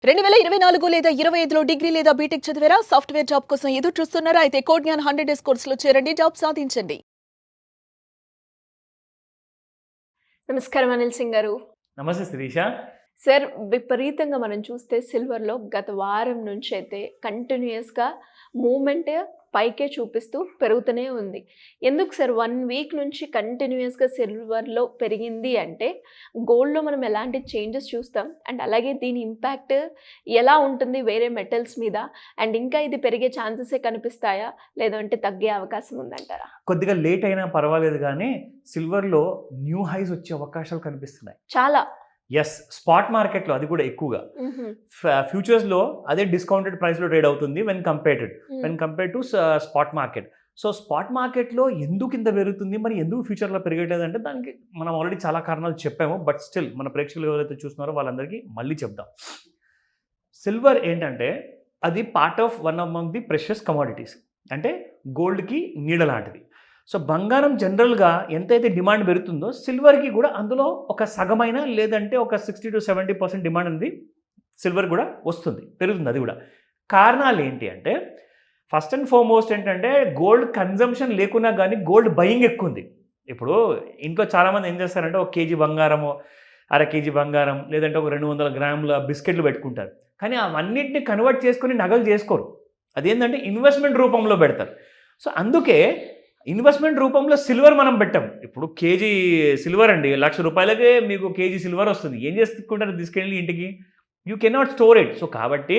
2024 లేదా 25లో డిగ్రీ లేదా బీటెక్ చదివారా? సాఫ్ట్‌వేర్ జాబ్ కోసం ఎదురు చూస్తున్నారా? అయితే కోడ్ జ్ఞాన్ 100 డేస్ కోర్సులో చేరండి. జాబ్ సాధించండి. నమస్కారం అనిల్ సింగ్ గారు. నమస్తే శిరీష. సార్, విపరీతంగా మనం చూస్తే సిల్వర్‌లో గత వారం నుంచైతే కంటిన్యూయస్‌గా మూవ్‌మెంట్ పైకే చూపిస్తూ పెరుగుతూనే ఉంది. ఎందుకు సార్ 1 వీక్ నుంచి కంటిన్యూయస్‌గా సిల్వర్‌లో పెరిగింది అంటే, గోల్డ్‌లో మనం ఎలాంటి చేంజెస్ చూస్తాం అండ్ అలాగే దీని ఇంపాక్ట్ ఎలా ఉంటుంది వేరే మెటల్స్ మీద? అండ్ ఇంకా ఇది పెరిగే ఛాన్సెసే కనిపిస్తాయా? లేదంటే తగ్గే అవకాశం ఉందంటారా? కొద్దిగా లేట్ అయినా పర్వాలేదు గానీ, సిల్వర్‌లో న్యూ హైస్ వచ్చే అవకాశాలు కనిపిస్తున్నాయి. చాలా. యెస్. స్పాట్ మార్కెట్‌లో అది కూడా ఎక్కువగా. హుహు. ఫ్యూచర్స్‌లో అదే డిస్కౌంటెడ్ ప్రైస్‌లో ట్రేడ్ అవుతుంది వెన్ హ్మ్. Compared to spot market. So, spot మార్కెట్‌లో ఎందుకు ఇంత పెరుగుతుంది? మరి ఎందుకు ఫ్యూచర్‌లో పెరగట్లేదంటే దానికి మనం ఆల్రెడీ చాలా కారణాలు చెప్పాము. బట్ స్టిల్ మన ప్రేక్షకులు ఎవరైతే చూస్తున్నారో వాళ్ళందరికీ మళ్ళీ చెప్దాం. సిల్వర్ ఏంటంటే అది part of one among the precious commodities. అంటే గోల్డ్‌కి నీడ లాంటిది. సో, బంగారం జనరల్‌గా ఎంతైతే డిమాండ్ పెరుగుతుందో సిల్వర్‌కి కూడా అందులో ఒక సగమైన లేదంటే ఒక 60-70% డిమాండ్ ఉంది. సిల్వర్ కూడా వస్తుంది. పెరుగుతుంది అది కూడా. కారణాలు ఏంటి అంటే ఫస్ట్ అండ్ ఫార్మోస్ట్ ఏంటంటే గోల్డ్ కన్జంప్షన్ లేకున్నా కానీ గోల్డ్ బయింగ్ ఎక్కువ ఉంది. ఇప్పుడు ఇంట్లో చాలామంది ఏం చేస్తారంటే ఒక కేజీ బంగారము, అర కేజీ బంగారం లేదంటే ఒక 200 గ్రాముల బిస్కెట్లు పెట్టుకుంటారు. కానీ అవన్నిటిని కన్వర్ట్ చేసుకొని నగలు చేసుకోరు. అదేంటంటే ఇన్వెస్ట్మెంట్ రూపంలో పెడతారు. సో, అందుకే ఇన్వెస్ట్మెంట్ రూపంలో సిల్వర్ మనం పెట్టాం. ఇప్పుడు కేజీ సిల్వర్ అండి ₹1,00,000కే మీకు కేజీ సిల్వర్ వస్తుంది. ఏం చేసుకుంటారు తీసుకెళ్ళి ఇంటికి? You cannot store it. So, కాబట్టి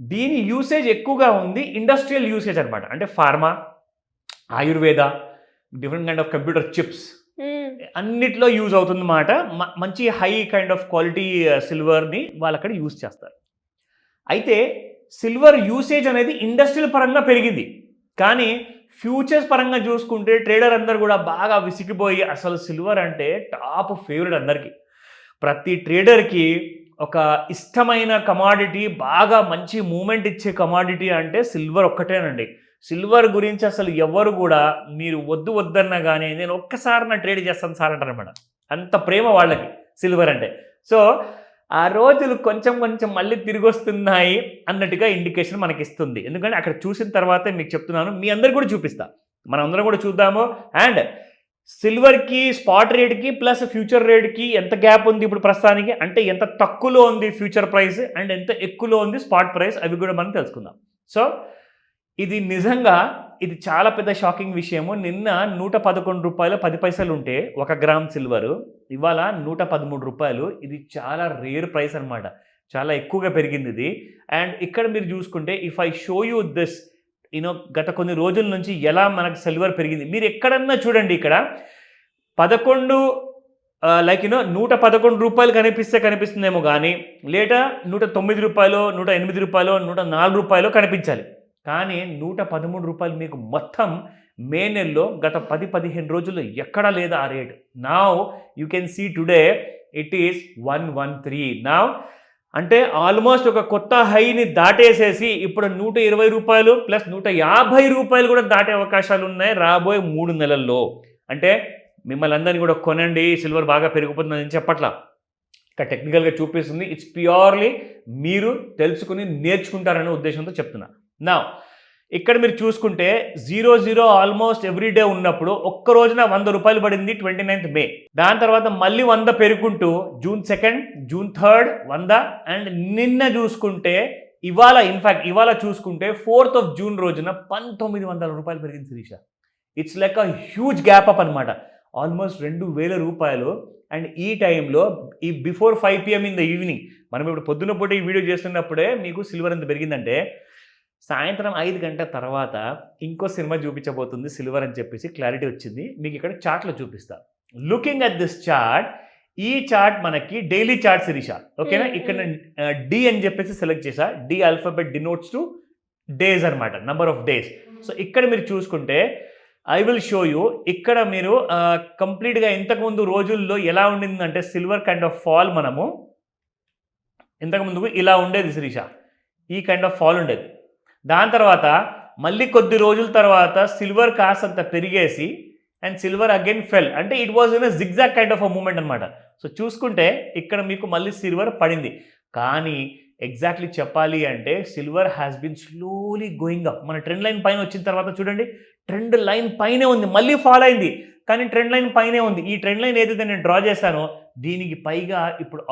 దీని యూసేజ్ ఎక్కువగా ఉంది ఇండస్ట్రియల్ యూసేజ్ అనమాట. అంటే pharma, Ayurveda, different kind of computer chips అన్నిట్లో యూజ్ అవుతుందన్నమాట. మంచి హై కైండ్ ఆఫ్ క్వాలిటీ సిల్వర్ని వాళ్ళు అక్కడ యూజ్ చేస్తారు. అయితే సిల్వర్ యూసేజ్ అనేది ఇండస్ట్రియల్ పరంగా పెరిగింది. కానీ ఫ్యూచర్స్ పరంగా చూసుకుంటే ట్రేడర్ అందరు కూడా బాగా విసిగిపోయి అసలు సిల్వర్ అంటే టాప్ ఫేవరెట్ అందరికీ. ప్రతి ట్రేడర్కి ఒక ఇష్టమైన కమాడిటీ, బాగా మంచి మూమెంట్ ఇచ్చే కమాడిటీ అంటే సిల్వర్ ఒక్కటేనండి. సిల్వర్ గురించి అసలు ఎవరు కూడా మీరు వద్దన్నా కానీ నేను ఒక్కసారి నా ట్రేడ్ చేస్తాను సార్ అంటారనమాట. అంత ప్రేమ వాళ్ళకి సిల్వర్ అంటే. సో, ఆ రోజులు కొంచెం మళ్ళీ తిరిగి వస్తున్నాయి అన్నట్టుగా ఇండికేషన్ మనకి ఇస్తుంది. ఎందుకంటే అక్కడ చూసిన తర్వాతే మీకు చెప్తున్నాను, మీ అందరికి కూడా చూపిస్తా. మనం అందరం కూడా చూద్దాము. అండ్ సిల్వర్కి స్పాట్ రేట్కి ప్లస్ ఫ్యూచర్ రేట్కి ఎంత గ్యాప్ ఉంది ఇప్పుడు ప్రస్తుతానికి, అంటే ఎంత తక్కువలో ఉంది ఫ్యూచర్ ప్రైస్ అండ్ ఎంత ఎక్కువలో ఉంది స్పాట్ ప్రైస్, అవి కూడా మనం తెలుసుకుందాం. సో, ఇది నిజంగా ఇది చాలా పెద్ద షాకింగ్ విషయము. నిన్న ₹111.10 ఉంటే 1 గ్రామ్ సిల్వరు ఇవాళ ₹113. ఇది చాలా రేర్ ప్రైస్ అనమాట. చాలా ఎక్కువగా పెరిగింది ఇది. అండ్ ఇక్కడ మీరు చూసుకుంటే if I show you this గత కొన్ని రోజుల నుంచి ఎలా మనకు సిల్వర్ పెరిగింది మీరు ఎక్కడన్నా చూడండి. ఇక్కడ 11 ₹111 కనిపిస్తుందేమో కానీ లేదా ₹109, ₹108, ₹104 కనిపించాలి. కానీ ₹113 మీకు మొత్తం మే నెలలో గత 10-15 రోజుల్లో ఎక్కడా లేదా ఆ rate. Now you can see today it is 113. Now అంటే ఆల్మోస్ట్ ఒక కొత్త హైని దాటేసేసి ఇప్పుడు ₹120 ప్లస్ ₹150 కూడా దాటే అవకాశాలు ఉన్నాయి రాబోయే 3 నెలల్లో. అంటే మిమ్మల్ని అందరినీ కూడా కొనండి, సిల్వర్ బాగా పెరిగిపోతుందని చెప్పట్లా. ఇక్కడ టెక్నికల్గా చూపిస్తుంది. ఇట్స్ ప్యూర్లీ మీరు తెలుసుకుని నేర్చుకుంటారనే ఉద్దేశంతో చెప్తున్నా. నా ఇక్కడ మీరు చూసుకుంటే 00 ఆల్మోస్ట్ ఎవ్రీడే ఉన్నప్పుడు ఒక్క రోజున ₹100 పడింది 29th మే. దాని తర్వాత మళ్ళీ 100 పెరుగుకుంటూ June 2, June 3 100 అండ్ నిన్న చూసుకుంటే ఇవాళ చూసుకుంటే 4th of June రోజున ₹1,900 పెరిగింది Shirisha. It's like a huge gap up అనమాట. ఆల్మోస్ట్ ₹2,000. అండ్ ఈ టైంలో ఈ before 5 PM in the evening, మనం ఇప్పుడు పొద్దున పూట ఈ వీడియో చేస్తున్నప్పుడే మీకు సిల్వర్ ఎంత పెరిగిందంటే సాయంత్రం 5 గంటల తర్వాత ఇంకో సినిమా చూపించబోతుంది సిల్వర్ అని చెప్పేసి క్లారిటీ వచ్చింది. మీకు ఇక్కడ చార్ట్లో చూపిస్తా. లుకింగ్ అట్ దిస్ చార్ట్, ఈ చార్ట్ మనకి డైలీ చార్ట్ శిరీష. ఓకేనా? ఇక్కడ డి అని చెప్పేసి సెలెక్ట్ చేసా. D alphabet denotes to days అనమాట, నంబర్ ఆఫ్ డేస్. సో, ఇక్కడ మీరు చూసుకుంటే ఐ విల్ షో యూ. ఇక్కడ మీరు కంప్లీట్గా ఇంతకుముందు రోజుల్లో ఎలా ఉండిందంటే సిల్వర్ కైండ్ ఆఫ్ ఫాల్ మనము ఇంతకుముందు ఇలా ఉండేది శిరీష. ఈ కైండ్ ఆఫ్ ఫాల్ ఉండేది. దాని తర్వాత మళ్ళీ కొద్ది రోజుల తర్వాత సిల్వర్ కాస్తంత పెరిగేసి అండ్ సిల్వర్ అగైన్ ఫెల్. అంటే it was in a zigzag kind of a moment అనమాట. సో, చూసుకుంటే ఇక్కడ మీకు మళ్ళీ సిల్వర్ పడింది. కానీ ఎగ్జాక్ట్లీ చెప్పాలి అంటే silver has been slowly going up. మన ట్రెండ్ లైన్ పైన వచ్చిన తర్వాత చూడండి, ట్రెండ్ లైన్ పైనే ఉంది, మళ్ళీ ఫాల్ అయింది కానీ ట్రెండ్ లైన్ పైనే ఉంది. ఈ ట్రెండ్ లైన్ ఏదైతే నేను డ్రా చేశానో దీనికి పైగా ఇప్పుడు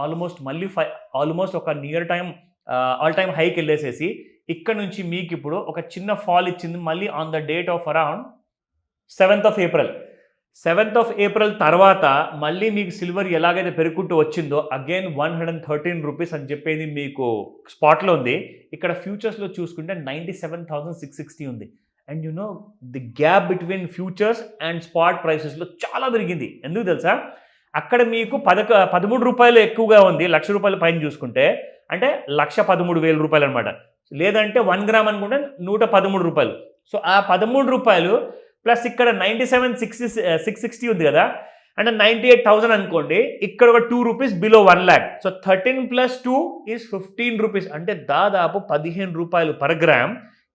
ఆల్మోస్ట్ ఒక నియర్ టైం ఆల్ టైమ్ హైకి వెళ్ళేసేసి ఇక్కడ నుంచి మీకు ఇప్పుడు ఒక చిన్న ఫాల్ ఇచ్చింది మళ్ళీ on the date of around 7th of April. 7th of April తర్వాత మళ్ళీ మీకు సిల్వర్ ఎలాగైతే పెరుగుకుంటూ వచ్చిందో అగైన్ 113 రూపీస్ అని చెప్పేది మీకు స్పాట్లో ఉంది. ఇక్కడ ఫ్యూచర్స్లో చూసుకుంటే 97,660 ఉంది. And you know the gap between futures and spot ప్రైసెస్లో చాలా పెరిగింది. ఎందుకు తెలుసా, అక్కడ మీకు 13 రూపాయలు ఎక్కువగా ఉంది, ₹1,00,000 పైన చూసుకుంటే, అంటే 1,13,000 రూపాయలు అనమాట. లేదంటే 1 గ్రామ్ అనుకుంటే 113 రూపాయలు. సో ఆ 13 రూపాయలు ప్లస్ ఇక్కడ 97,660 ఉంది కదా, అంటే 98,000 అనుకోండి. ఇక్కడ ఒక 2 rupees below 1 lakh. So 13 + 2 is 15 rupees. అంటే దాదాపు 15 రూపాయలు పర్ గ్రామ్.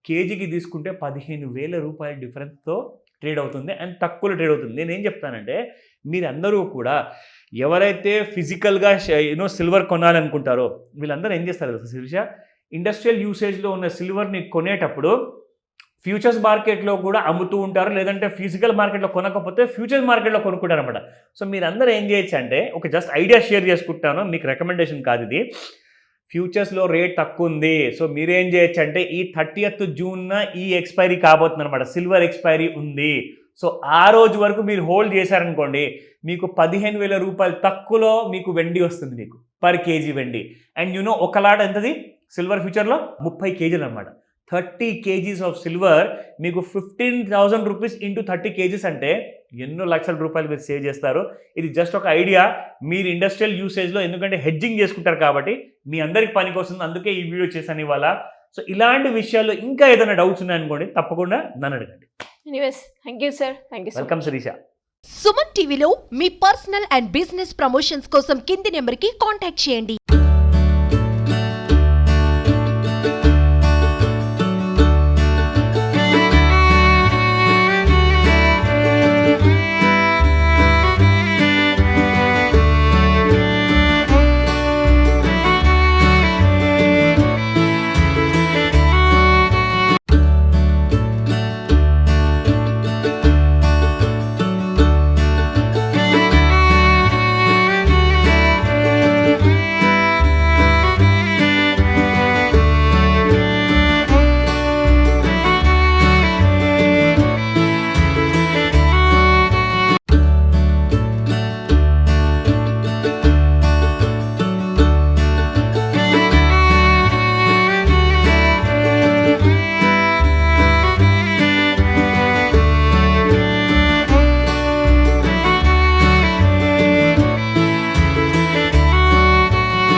కేజీకి తీసుకుంటే 15,000 రూపాయల డిఫరెన్స్తో ట్రేడ్ అవుతుంది అండ్ తక్కువలో ట్రేడ్ అవుతుంది. నేనేం చెప్తానంటే మీరందరూ కూడా ఎవరైతే ఫిజికల్గా సిల్వర్ కొనాలనుకుంటారో వీళ్ళందరూ ఏం చేస్తారు కదా శిరీష, ఇండస్ట్రియల్ యూసేజ్లో ఉన్న సిల్వర్ని కొనేటప్పుడు ఫ్యూచర్స్ మార్కెట్లో కూడా అమ్ముతూ ఉంటారు, లేదంటే ఫిజికల్ మార్కెట్లో కొనకపోతే ఫ్యూచర్స్ మార్కెట్లో కొనుక్కుంటారు అనమాట. సో మీరందరూ ఏం చేయొచ్చు అంటే ఒక జస్ట్ ఐడియా షేర్ చేసుకుంటాను, మీకు రికమెండేషన్ కాదు ఇది. ఫ్యూచర్స్లో రేట్ తక్కువ ఉంది, సో మీరేం చేయొచ్చు అంటే ఈ 30th జూన్న ఈ ఎక్స్పైరీ కాబోతుంది అనమాట, సిల్వర్ ఎక్స్పైరీ ఉంది. సో ఆ రోజు వరకు మీరు హోల్డ్ చేశారనుకోండి, మీకు 15,000 రూపాయలు తక్కువలో మీకు వెండి వస్తుంది, మీకు పర్ కేజీ వెండి. అండ్ యూనో ఒక లాట్ ఎంతది సిల్వర్ ఫ్యూచర్లో 30 కేజీలు అనమాట. 30 kgs ఆఫ్ సిల్వర్ మీకు 15,000 రూపీస్ ఇంటూ 30 kgs అంటే ఎన్నో లక్షల రూపాయలు మీరు సేవ్ చేస్తారు. ఇది జస్ట్ ఒక ఐడియా, మీరు ఇండస్ట్రియల్ యూసేజ్లో ఎందుకంటే హెడ్జింగ్ చేసుకుంటారు కాబట్టి మీ అందరికి పనికి వస్తుంది, అందుకే ఈ వీడియో చేశాను ఇవాళ. సో ఇలాంటి విషయాల్లో ఇంకా ఏదైనా డౌట్స్ ఉన్నాయనుకోండి తప్పకుండా నన్ను అడగండి. Anyways thank you sir, thank you. Welcome Shirisha. Suman టీవీలో మీ పర్సనల్ అండ్ బిజినెస్ ప్రమోషన్స్ కోసం కింది నెంబర్కి కాంటాక్ట్ చేయండి.